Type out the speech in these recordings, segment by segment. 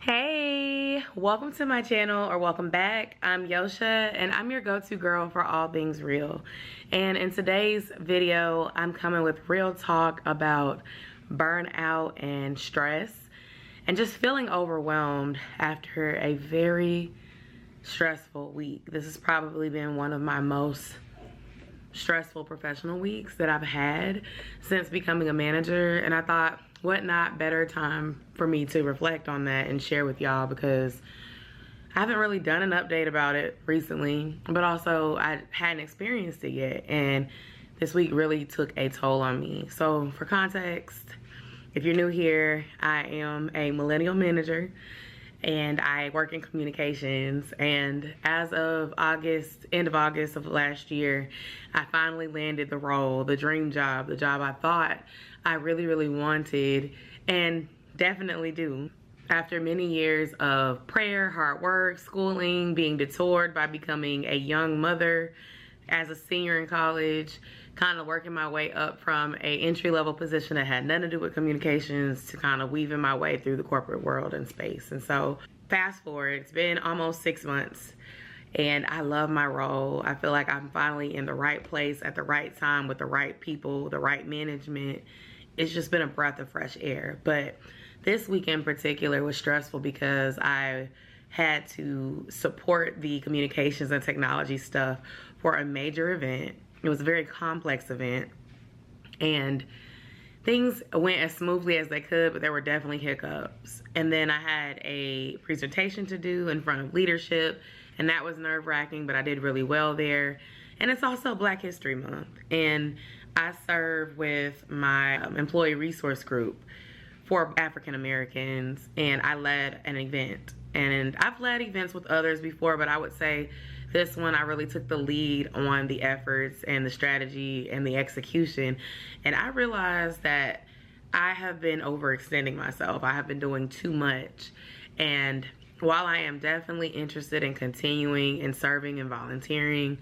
Hey, welcome to my channel, or welcome back. I'm Yosha and I'm your go-to girl for all things real. And in today's video, I'm coming with real talk about burnout and stress and just feeling overwhelmed after a very stressful week. This has probably been one of my most stressful professional weeks that I've had since becoming a manager, and I thought, what not better time for me to reflect on that and share with y'all, because I haven't really done an update about it recently, but also I hadn't experienced it yet, and this week really took a toll on me. So for context, if you're new here, I am a millennial manager and I work in communications, and as of end of August of last year, I finally landed the role, the dream job, the job I thought I really wanted and definitely do. After many years of prayer, hard work, schooling, being detoured by becoming a young mother as a senior in college, kind of working my way up from a entry-level position that had nothing to do with communications to kind of weaving my way through the corporate world and space. And so fast forward, it's been almost 6 months and I love my role. I feel like I'm finally in the right place at the right time with the right people, the right management. It's just been a breath of fresh air. But this week in particular was stressful because I had to support the communications and technology stuff for a major event. It was a very complex event and things went as smoothly as they could, but there were definitely hiccups. And then I had a presentation to do in front of leadership, and that was nerve-wracking, but I did really well there. And it's also Black History Month, and I serve with my employee resource group for African Americans, and I led an event. And I've led events with others before, but I would say this one I really took the lead on the efforts and the strategy and the execution. And I realized that I have been overextending myself. I have been doing too much. And while I am definitely interested in continuing and serving and volunteering,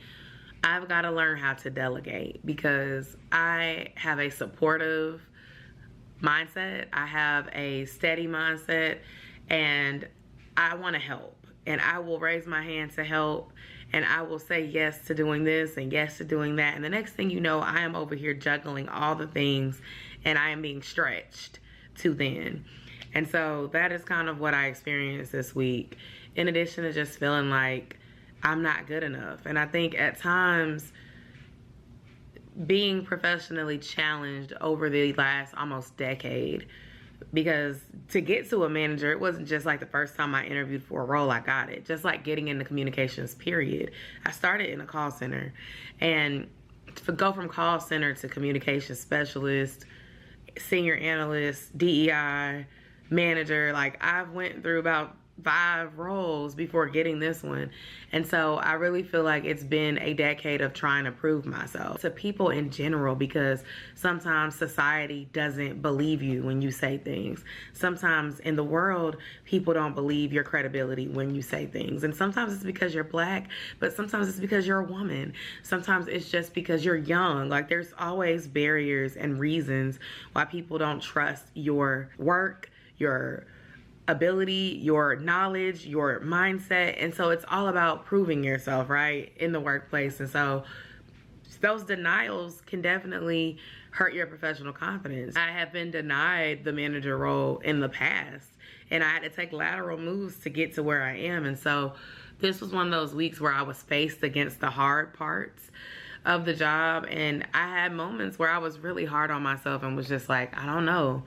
I've got to learn how to delegate, because I have a supportive mindset. I have a steady mindset, and I want to help, and I will raise my hand to help, and I will say yes to doing this and yes to doing that. And the next thing you know, I am over here juggling all the things and I am being stretched too thin. And so that is kind of what I experienced this week, in addition to just feeling like I'm not good enough. And I think at times being professionally challenged over the last almost decade, because to get to a manager, it wasn't just like the first time I interviewed for a role I got it. Just like getting into communications, period. I started in a call center, and to go from call center to communications specialist, senior analyst, DEI, manager, like I've went through about 5 roles before getting this one. And so I really feel like it's been a decade of trying to prove myself to people in general, because sometimes society doesn't believe you when you say things. Sometimes in the world, people don't believe your credibility when you say things. And sometimes it's because you're Black, but sometimes it's because you're a woman. Sometimes it's just because you're young. Like there's always barriers and reasons why people don't trust your work, your ability, your knowledge, your mindset. And so it's all about proving yourself, right, in the workplace. And so those denials can definitely hurt your professional confidence. I have been denied the manager role in the past, and I had to take lateral moves to get to where I am. And so this was one of those weeks where I was faced against the hard parts of the job, and I had moments where I was really hard on myself and was just like, I don't know.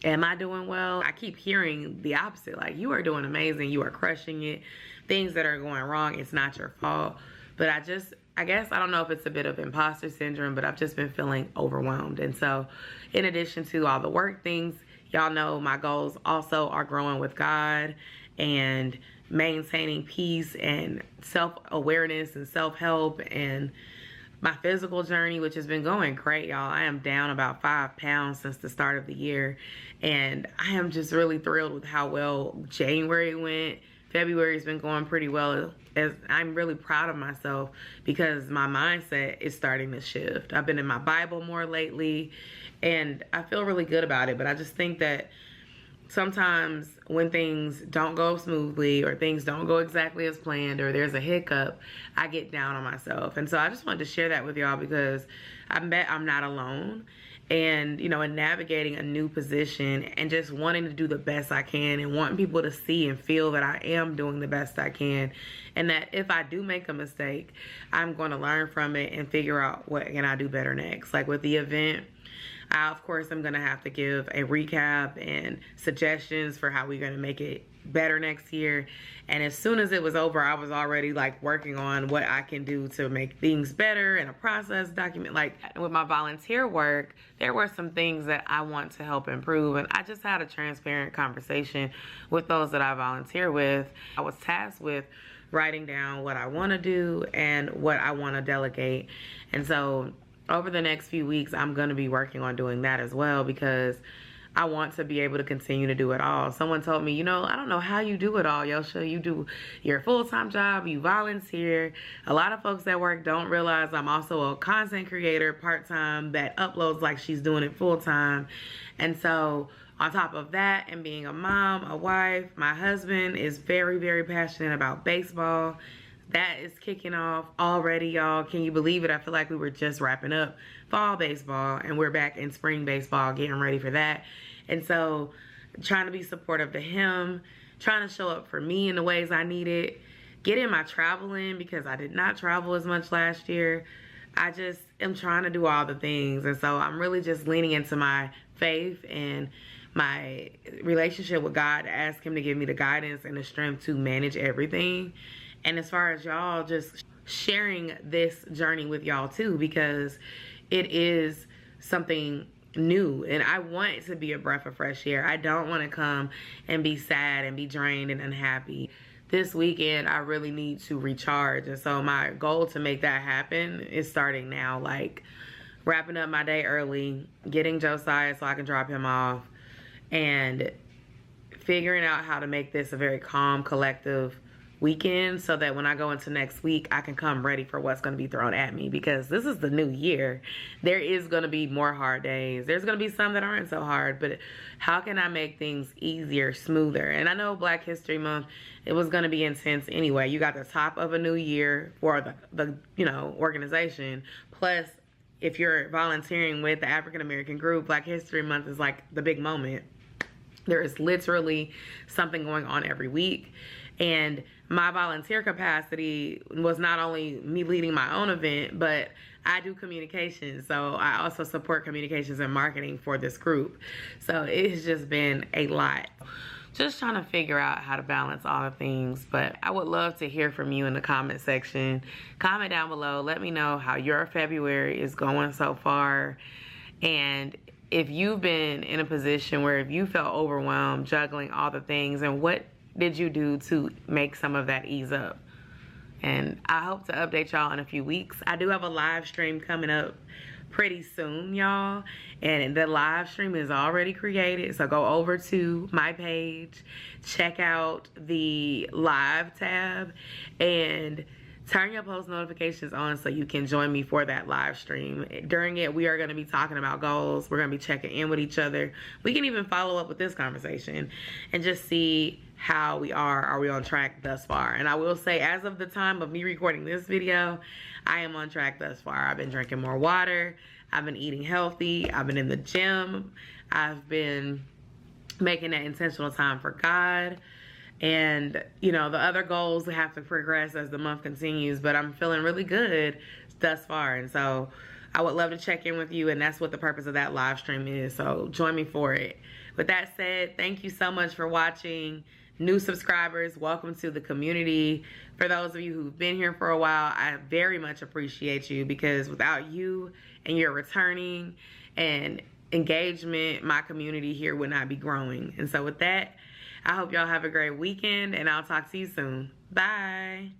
Am I doing well? I keep hearing the opposite, like, you are doing amazing, you are crushing it. Things that are going wrong, it's not your fault. But I guess, I don't know if it's a bit of imposter syndrome, but I've just been feeling overwhelmed. And so in addition to all the work things, y'all know my goals also are growing with God and maintaining peace and self-awareness and self-help, and my physical journey, which has been going great, y'all. I am down about 5 pounds since the start of the year, and I am just really thrilled with how well January went. February's been going pretty well. As I'm really proud of myself because my mindset is starting to shift. I've been in my Bible more lately, and I feel really good about it. But I just think that sometimes when things don't go smoothly or things don't go exactly as planned or there's a hiccup, I get down on myself. And so I just wanted to share that with y'all because I bet I'm not alone. And, you know, in navigating a new position and just wanting to do the best I can and wanting people to see and feel that I am doing the best I can. And that if I do make a mistake, I'm going to learn from it and figure out what can I do better next. Like with the event, I, of course, I'm going to have to give a recap and suggestions for how we're going to make it better next year. And as soon as it was over, I was already like working on what I can do to make things better and a process document. Like with my volunteer work, there were some things that I want to help improve. And I just had a transparent conversation with those that I volunteer with. I was tasked with writing down what I want to do and what I want to delegate. And so over the next few weeks, I'm going to be working on doing that as well because I want to be able to continue to do it all. Someone told me, you know, I don't know how you do it all, Joshe. You do your full-time job, you volunteer. A lot of folks at work don't realize I'm also a content creator part-time that uploads like she's doing it full-time. And so on top of that and being a mom, a wife, my husband is very, very passionate about baseball. That is kicking off already, y'all. Can you believe it? I feel like we were just wrapping up fall baseball and we're back in spring baseball, getting ready for that. And so trying to be supportive to him, trying to show up for me in the ways I need it, getting my travel in because I did not travel as much last year. I just am trying to do all the things. And so I'm really just leaning into my faith and my relationship with God to ask him to give me the guidance and the strength to manage everything. And as far as y'all, just sharing this journey with y'all too, because it is something new and I want it to be a breath of fresh air. I don't want to come and be sad and be drained and unhappy. This weekend, I really need to recharge. And so my goal to make that happen is starting now, like wrapping up my day early, getting Josiah so I can drop him off, and figuring out how to make this a very calm, collective weekend so that when I go into next week, I can come ready for what's going to be thrown at me because this is the new year. There is going to be more hard days. There's going to be some that aren't so hard, but how can I make things easier, smoother? And I know Black History Month, it was going to be intense anyway. You got the top of a new year for the you know, organization. Plus, if you're volunteering with the African American group, Black History Month is like the big moment. There is literally something going on every week. And my volunteer capacity was not only me leading my own event, but I do communications. So I also support communications and marketing for this group. So it's just been a lot. Just trying to figure out how to balance all the things. But I would love to hear from you in the comment section. Comment down below. Let me know how your February is going so far. And if you've been in a position where if you felt overwhelmed juggling all the things, and what did you do to make some of that ease up? And I hope to update y'all in a few weeks. I do have a live stream coming up pretty soon, y'all. And the live stream is already created. So go over to my page, check out the live tab, and turn your post notifications on so you can join me for that live stream. During it, we are going to be talking about goals. We're going to be checking in with each other. We can even follow up with this conversation and just see how we are we on track thus far? And I will say, as of the time of me recording this video, I am on track thus far. I've been drinking more water. I've been eating healthy. I've been in the gym. I've been making that intentional time for God. And, you know, the other goals have to progress as the month continues, but I'm feeling really good thus far. And so I would love to check in with you, and that's what the purpose of that live stream is. So join me for it. With that said, thank you so much for watching. New subscribers, welcome to the community. For those of you who've been here for a while, I very much appreciate you, because without you and your returning and engagement, my community here would not be growing. And so with that, I hope y'all have a great weekend, and I'll talk to you soon. Bye.